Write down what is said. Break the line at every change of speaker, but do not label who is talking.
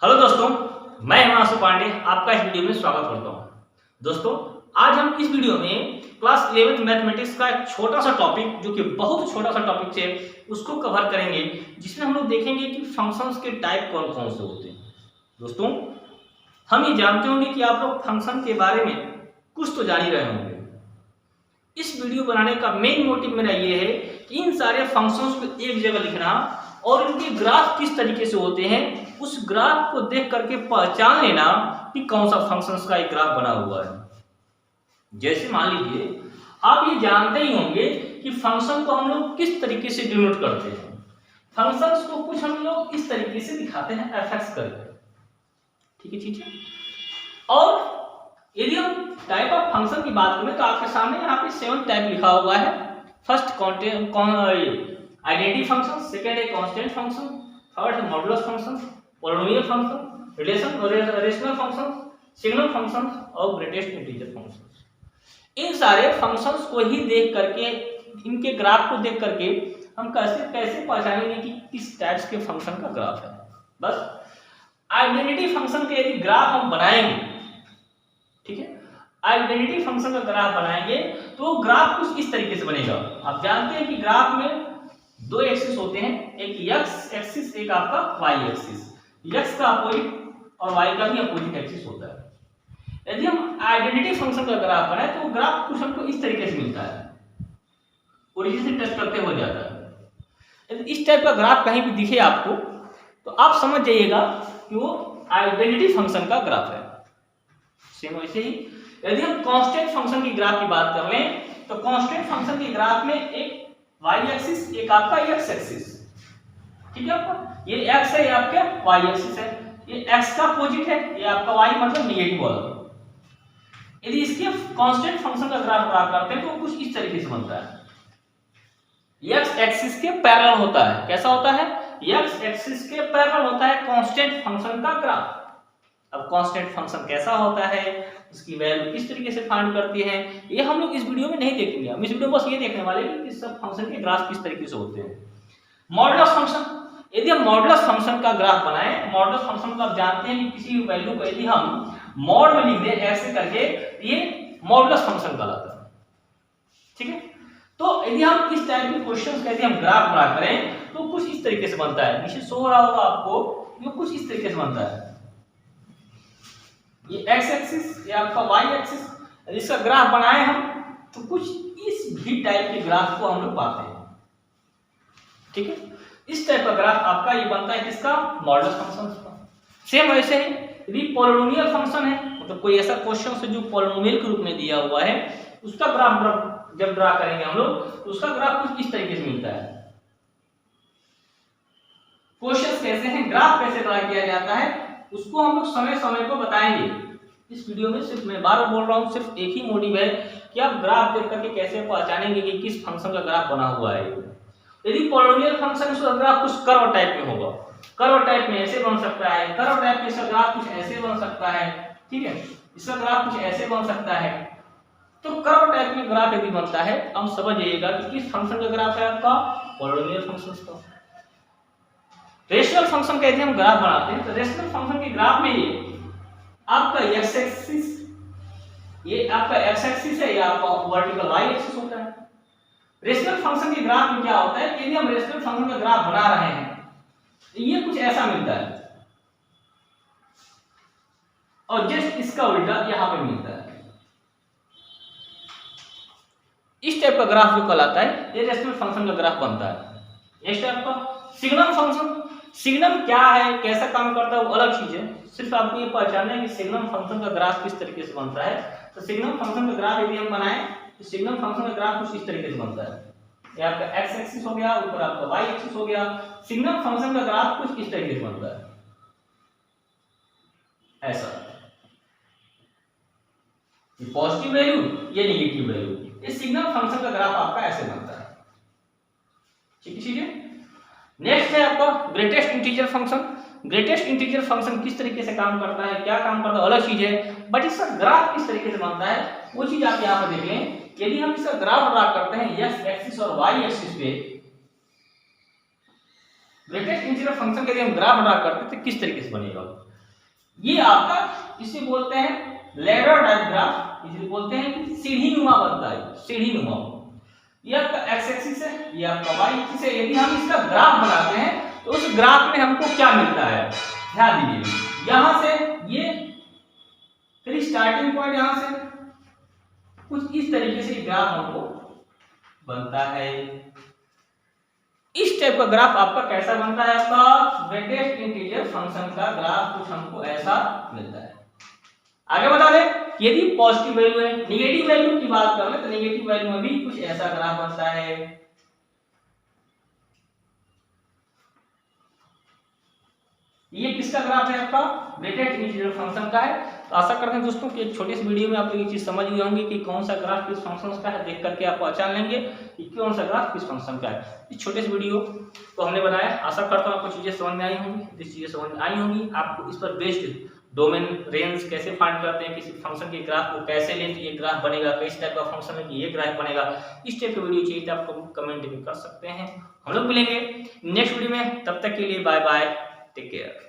Hello दोस्तों, मैं हिमांशु पांडे आपका इस वीडियो में स्वागत करता हूं। दोस्तों, आज हम इस वीडियो में क्लास 11th मैथमेटिक्स का एक छोटा सा टॉपिक, जो कि बहुत छोटा सा टॉपिक है, उसको कवर करेंगे, जिसमें हम लोग देखेंगे कि फंक्शंस के टाइप कौन कौन से होते हैं। दोस्तों, हम ये जानते होंगे कि आप लोग फंक्शन के बारे में कुछ तो जान ही रहे होंगे। इस वीडियो बनाने का मेन मोटिव मेरा ये है कि इन सारे फंक्शंस को एक जगह लिखना और इनके ग्राफ किस तरीके से होते हैं, उस ग्राफ को देख करके पहचान लेना कि कौन सा फंक्शंस का एक ग्राफ बना हुआ है। जैसे मान लीजिए, आप ये जानते ही होंगे कि फंक्शन को हम लोग किस तरीके से डिनोट करते हैं। फंक्शंस को कुछ हम लोग इस तरीके से दिखाते हैं, एफ(x) करके। ठीक है। और यदि हम टाइप ऑफ फंक्शन की बात करें तो आपके सामने यहाँ पे 7 टाइप लिखा हुआ है। फर्स्ट आइडेंटिटी फंक्शन, सेकंड है कांस्टेंट फंक्शन, थर्ड है modulus function, polynomial function, rational function, signal function और ग्रेटेस्ट इंटीजर फंक्शन। इन सारे फंक्शंस को ही देख करके, इनके ग्राफ को देख करके हम कैसे पहचानेंगे कि किस टाइप्स के फंक्शन का ग्राफ है। बस आइडेंटिटी फंक्शन के यदि ग्राफ हम बनाएंगे, ठीक है, आइडेंटिटी फंक्शन का ग्राफ बनाएंगे तो ग्राफ कुछ इस तरीके से बनेगा। आप जानते हैं कि ग्राफ में दो एक्सिस होते हैं, एक x एक्सिस, एक आपका y एक्सिस। x का अपोजिट और y का भी अपोजिट एक्सिस होता है। यदि हम आइडेंटिटी फंक्शन का ग्राफ बनाए तो ग्राफ कुछ हमको इस तरीके से मिलता है, ओरिजिन से टच करते हो जाता है। यदि इस टाइप का ग्राफ कहीं भी दिखे आपको तो आप समझ जाइएगा कि वो आइडेंटिटी फंक्शन का ग्राफ है। सेम वैसे ही यदि हम कांस्टेंट फंक्शन की ग्राफ की बात कर लें तो कांस्टेंट फंक्शन के ग्राफ में एक y एक्सिस, एक आपका x एक्सिस। ठीक है, आपका ये x है, ये आपका y एक्सिस है, ये x का अपोजिट है, ये आपका y मतलब नेगेटिव वाला। यदि इसके कांस्टेंट फंक्शन का ग्राफ ड्रा करते हैं तो कुछ इस तरीके से बनता है। x एक्सिस के पैरेलल होता है। कैसा होता है? x एक्सिस के पैरेलल होता है कांस्टेंट फंक्शन का ग्राफ। अब कांस्टेंट फंक्शन कैसा होता है, उसकी वैल्यू किस तरीके से फाइंड करती है, ये हम लोग इस वीडियो में नहीं देखेंगे। हम इस वीडियो में बस ये देखने वाले हैं कि सब फंक्शन के ग्राफ किस तरीके से होते हैं। मॉडुलस फंक्शन, यदि हम मॉडुलस फंक्शन का ग्राफ बनाएं, मॉडुलस फंक्शन को आप जानते हैं कि किसी वैल्यू को यदि हम मॉड में लिख दें ऐसे करके, ये मॉडुलस फंक्शन कहलाता है। ठीक है, तो यदि हम इस टाइप के क्वेश्चंस का यदि हम ग्राफ बना करें तो कुछ इस तरीके से बनता है। नीचे शो हो रहा होगा आपको, ये कुछ इस तरीके से बनता है। ये x एक्सिस, ये आपका y एक्सिस, इसका ग्राफ बनाए हम तो कुछ इस भी टाइप के ग्राफ को हम लोग पाते हैं। ठीक है, इस टाइप का ग्राफ आपका ये बनता है किसका? मॉडुलस फंक्शन का। सेम वैसे ही यदि पॉलिनोमियल फंक्शन है, मतलब कोई ऐसा क्वेश्चन है जो पॉलिनोमियल के रूप में दिया हुआ है, उसका ग्राफ जब ड्रा करेंगे हम लोग तो उसका ग्राफ कुछ इस तरीके से मिलता है। क्वेश्चंस कैसे हैं, ग्राफ कैसे ड्रा किया जाता है, उसको हम लोग समय समय को बताएंगे। इस वीडियो में सिर्फ मैं बार बार बोल रहा हूँ, सिर्फ एक ही मोटिव है कि आप ग्राफ देख करके कैसे पहचानेंगे कि किस फंक्शन का ग्राफ बना हुआ है। यदि पॉलिनोमियल फंक्शन उसका ग्राफ कुछ कर्व टाइप में होगा, कर्व टाइप में ऐसे बन सकता है, कर्व टाइप में इसका ग्राफ कुछ ऐसे बन सकता है। ठीक है, इसका ग्राफ कुछ ऐसे बन सकता है। तो कर्व टाइप में ग्राफ यदि बनता है, हम समझ जाइएगा कि किस फंक्शन का ग्राफ है आपका? पॉलिनोमियल फंक्शन का। रेशनल फंक्शन का यदि हम ग्राफ बनाते हैं तो रेशनल फंक्शन के ग्राफ में ये आपका x एक्सिस, ये आपका x एक्सिस है, ये आपका वर्टिकल y एक्सिस होता है। रेशनल फंक्शन के ग्राफ में क्या होता है, यदि हम रेशनल फंक्शन का ग्राफ बना रहे हैं तो ये कुछ ऐसा मिलता है और जस्ट इसका उल्टा यहां पे मिलता है। इस टाइप का ग्राफ जो कहलाता है, ये रेशनल फंक्शन का ग्राफ बनता है। नेक्स्ट है आपका सिग्नल फंक्शन। सिग्नल क्या है, कैसा काम करता है, वो अलग चीज है। सिर्फ आपको ये पहचानना है कि सिग्नल फंक्शन का ग्राफ किस तरीके से बनता है। तो सिग्नल फंक्शन का ग्राफ यदि हम बनाएं तो सिग्नल फंक्शन का ग्राफ कुछ इस तरीके से बनता है। ये आपका x एक्सिस हो गया, ऊपर आपका y एक्सिस हो गया। सिग्नल फंक्शन का ग्राफ कुछ इस तरीके से बनता है, ऐसा। ये पॉजिटिव वैल्यू, ये नेगेटिव वैल्यू, इस सिग्नल फंक्शन का ग्राफ आपका ऐसे बनता है। ठीक है। नेक्स्ट है आपका greatest integer function. Greatest integer function किस तरीके से काम करता है, क्या काम करता है, अलग चीज है, बट इसका ग्राफ किस तरीके से बनता है वो चीज आप यहां पर देख लें। यदि हम इसका ग्राफ ड्रा करते हैं x एक्सिस और y एक्सिस पे, ग्रेटेस्ट इंटीजर फंक्शन के यदि हम ग्राफ ड्रा करते हैं तो किस तरीके से बनेगा? ये आपका इसे बोलते हैं लैडर टाइप ग्राफ, इसे बोलते हैं कि सीढ़ी नुमा बनता है, सीढ़ी नुमा। ये आपका एक्स एक्सिस है, ये आपका वाई एक्सिस है। यदि हम इसका ग्राफ बनाते हैं तो उस ग्राफ में हमको क्या मिलता है, ध्यान दीजिए। यहां से ये फिर स्टार्टिंग पॉइंट यहां से कुछ इस तरीके से ग्राफ हमको बनता है। इस टाइप का ग्राफ आपका कैसा बनता है, आपका ग्रेटेस्ट इंटीजर फंक्शन का ग्राफ कुछ हमको ऐसा मिलता है। आगे बता दें, यदि पॉजिटिव वैल्यू है, नेगेटिव वैल्यू की बात कर ले तो नेगेटिव वैल्यू में भी कुछ ऐसा ग्राफ बनता है। ये किसका ग्राफ है, आपका ग्रेटेस्ट इंटीजर फंक्शन का है। तो आशा करते हैं दोस्तों कि एक छोटी सी वीडियो में आप लोग ये चीज समझ गए होंगे कि कौन सा ग्राफ किस फंक्शन का है। देख करके आप पहचान लेंगे कि कौन सा ग्राफ किस फंक्शन का है। इस छोटे से वीडियो को हमने बनाया, आशा करता हूँ आपको चीजें समझ में आई होंगी। जिस चीजें समझ में आई होंगी आपको इस पर बेस्ड डोमेन रेंज कैसे फाइंड करते हैं, किसी फंक्शन के ग्राफ को कैसे लें तो ये ग्राफ बनेगा, किस टाइप का फंक्शन है कि ये ग्राफ बनेगा, इस टाइप का वीडियो चाहिए तो आपको कमेंट भी कर सकते हैं। हम लोग मिलेंगे नेक्स्ट वीडियो में, तब तक के लिए बाय बाय, टेक केयर।